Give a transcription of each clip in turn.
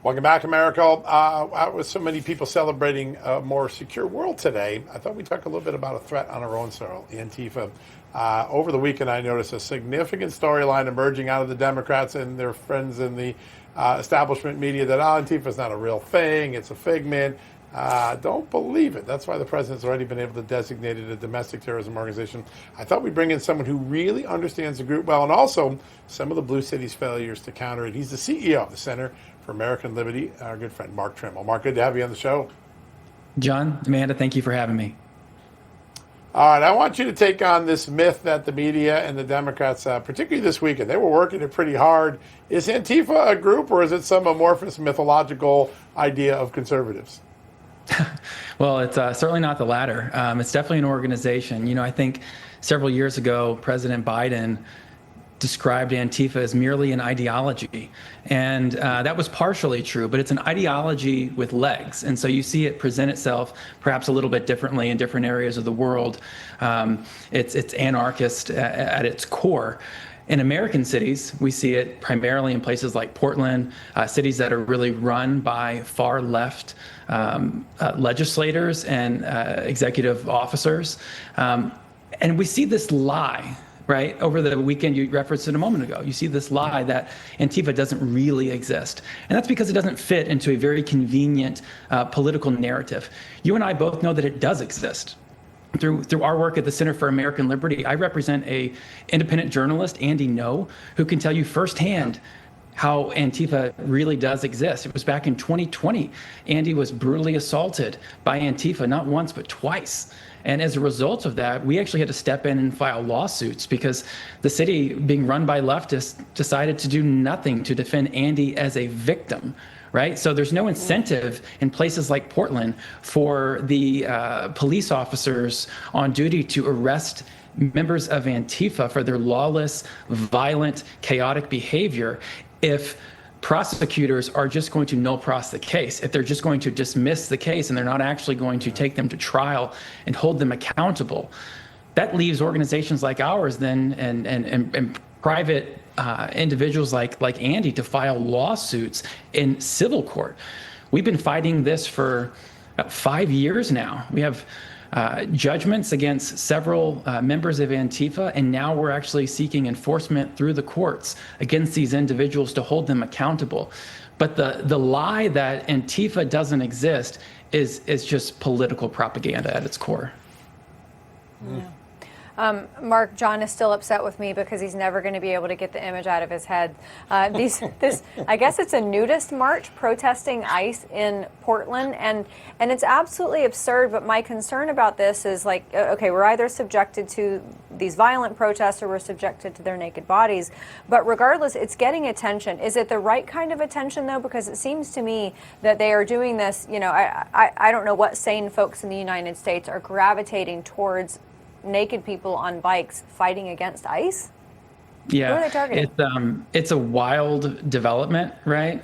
Welcome back, America. With so many people celebrating a more secure world today, I thought we'd talk a little bit about a threat on our own soil, Antifa. Over the weekend, I noticed a significant storyline emerging out of the Democrats and their friends in the establishment media that Antifa is not a real thing, it's a figment. Don't believe it. That's why the president's already been able to designate it a domestic terrorism organization. I thought we'd bring in someone who really understands the group well and also some of the Blue City's failures to counter it. He's the CEO of the Center for American Liberty, our good friend Mark Trammell. Mark, good to have you on the show. John, Amanda, thank you for having me. All right, I want you to take on this myth that the media and the Democrats, particularly this weekend, they were working it pretty hard. Is Antifa a group or is it some amorphous mythological idea of conservatives? Well, it's certainly not the latter. It's definitely an organization. You know, I think several years ago, President Biden described Antifa as merely an ideology. And that was partially true, but it's an ideology with legs. And so you see it present itself perhaps a little bit differently in different areas of the world. It's anarchist at its core. In American cities, we see it primarily in places like Portland, cities that are really run by far left legislators and executive officers. And we see this lie, right? Over the weekend, you referenced it a moment ago. You see this lie that Antifa doesn't really exist. And that's because it doesn't fit into a very convenient political narrative. You and I both know that it does exist. Through our work at the Center for American Liberty, I represent a independent journalist, Andy Ngo, who can tell you firsthand how Antifa really does exist. It was back in 2020. Andy was brutally assaulted by Antifa, not once, but twice. And as a result of that, we actually had to step in and file lawsuits because the city, being run by leftists, decided to do nothing to defend Andy as a victim. Right? So there's no incentive in places like Portland for the police officers on duty to arrest members of Antifa for their lawless, violent, chaotic behavior if prosecutors are just going to null pros the case, if they're just going to dismiss the case and they're not actually going to take them to trial and hold them accountable. That leaves organizations like ours then and private individuals like Andy to file lawsuits in civil court. We've been fighting this for about 5 years now. We have judgments against several members of Antifa, and now we're actually seeking enforcement through the courts against these individuals to hold them accountable. But the lie that Antifa doesn't exist is just political propaganda at its core. Yeah. Mark, John is still upset with me because he's never going to be able to get the image out of his head. I guess it's a nudist march protesting ICE in Portland, and it's absolutely absurd. But my concern about this is like, okay, we're either subjected to these violent protests or we're subjected to their naked bodies. But regardless, it's getting attention. Is it the right kind of attention, though? Because it seems to me that they are doing this. You know, I don't know what sane folks in the United States are gravitating towards naked people on bikes fighting against ICE? Yeah, who are they targeting? It's a wild development, right?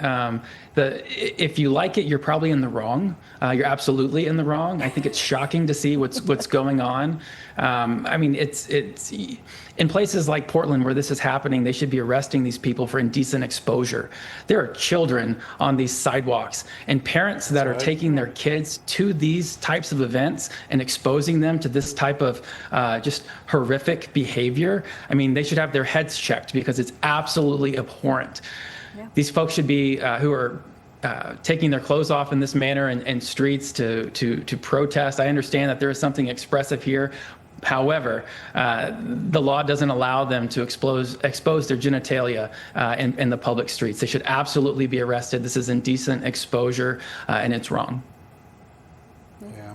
If you like it, you're probably in the wrong. You're absolutely in the wrong. I think it's shocking to see what's going on. I mean, it's in places like Portland where this is happening, they should be arresting these people for indecent exposure. There are children on these sidewalks and parents that are taking their kids to these types of events and exposing them to this type of just horrific behavior. I mean, they should have their heads checked because it's absolutely abhorrent. Yeah. These folks should be who are taking their clothes off in this manner in streets to protest. I understand that there is something expressive here. However, the law doesn't allow them to expose their genitalia in the public streets. They should absolutely be arrested. This is indecent exposure, and it's wrong. Yeah.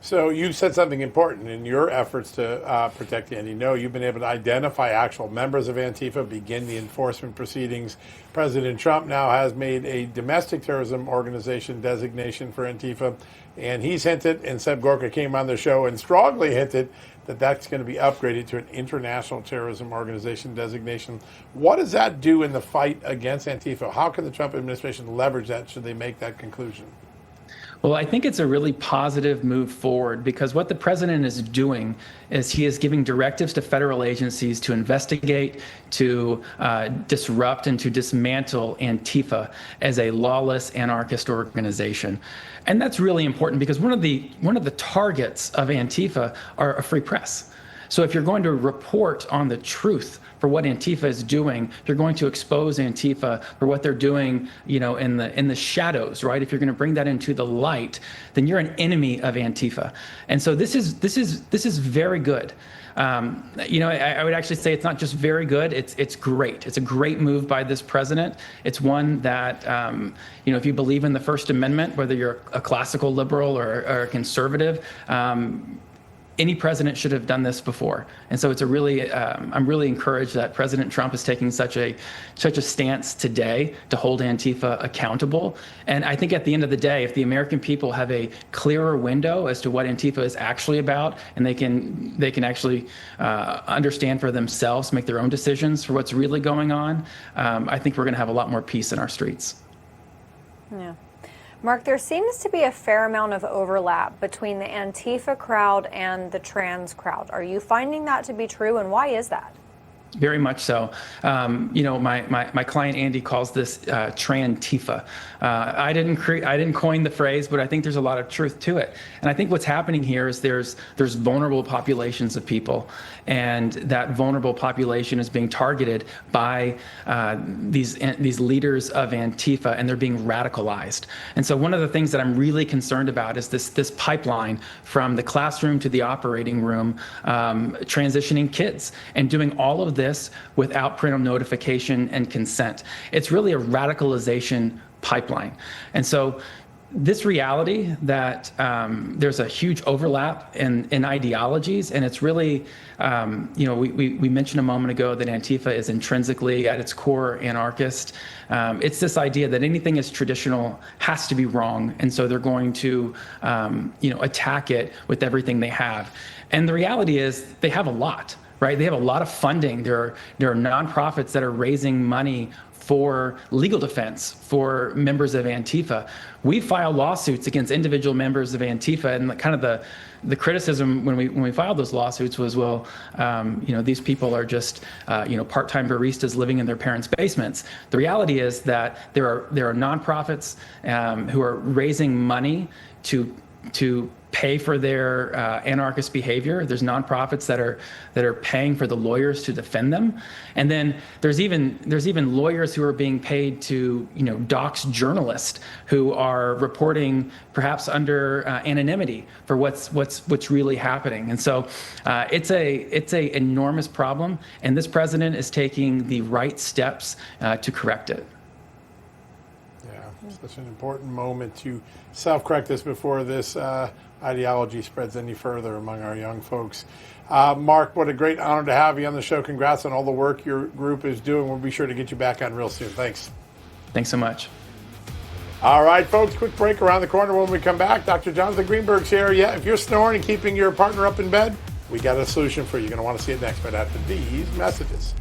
So you said something important in your efforts to protect Andy Ngo. You've been able to identify actual members of Antifa, begin the enforcement proceedings. President Trump now has made a domestic terrorism organization designation for Antifa, and he's hinted, and Seb Gorka came on the show and strongly hinted that that's going to be upgraded to an international terrorism organization designation. What does that do in the fight against Antifa? How can the Trump administration leverage that should they make that conclusion? Well, I think it's a really positive move forward because what the president is doing is he is giving directives to federal agencies to investigate, to disrupt, and to dismantle Antifa as a lawless anarchist organization. And that's really important because one of the targets of Antifa are a free press. So if you're going to report on the truth for what Antifa is doing, you're going to expose Antifa for what they're doing, in the shadows, right? If you're going to bring that into the light, then you're an enemy of Antifa. And so this is very good. I would actually say it's not just very good, it's great. It's a great move by this president. It's one that, if you believe in the First Amendment, whether you're a classical liberal or a conservative, any president should have done this before. And so it's I'm really encouraged that President Trump is taking such a stance today to hold Antifa accountable. And I think at the end of the day, if the American people have a clearer window as to what Antifa is actually about, and they can actually understand for themselves, make their own decisions for what's really going on, I think we're going to have a lot more peace in our streets. Yeah. Mark, there seems to be a fair amount of overlap between the Antifa crowd and the trans crowd. Are you finding that to be true, and why is that? Very much so. My client Andy calls this Tran-tifa. I didn't coin the phrase, but I think there's a lot of truth to it. And I think what's happening here is there's vulnerable populations of people, and that vulnerable population is being targeted by these leaders of Antifa, and they're being radicalized. And so one of the things that I'm really concerned about is this pipeline from the classroom to the operating room, transitioning kids and doing all of this without parental notification and consent. It's really a radicalization pipeline. And so this reality that there's a huge overlap in ideologies, and it's really, we mentioned a moment ago that Antifa is intrinsically at its core anarchist. It's this idea that anything is traditional has to be wrong, and so they're going to, attack it with everything they have. And the reality is they have a lot. Right? They have a lot of funding. There are nonprofits that are raising money for legal defense for members of Antifa. We file lawsuits against individual members of Antifa, and kind of the criticism when we filed those lawsuits was, these people are just part-time baristas living in their parents' basements. The reality is that there are nonprofits who are raising money to pay for their anarchist behavior. There's nonprofits that are paying for the lawyers to defend them, and then there's even lawyers who are being paid to dox journalists who are reporting perhaps under anonymity for what's really happening. And so it's a enormous problem, and this president is taking the right steps to correct it. Such an important moment to self-correct this before this ideology spreads any further among our young folks. Mark, what a great honor to have you on the show. Congrats on all the work your group is doing. We'll be sure to get you back on real soon. Thanks. Thanks so much. All right, folks, quick break around the corner. When we come back, Dr. Jonathan Greenberg's here. Yeah, if you're snoring and keeping your partner up in bed, we got a solution for you. You're going to want to see it next, but after these messages.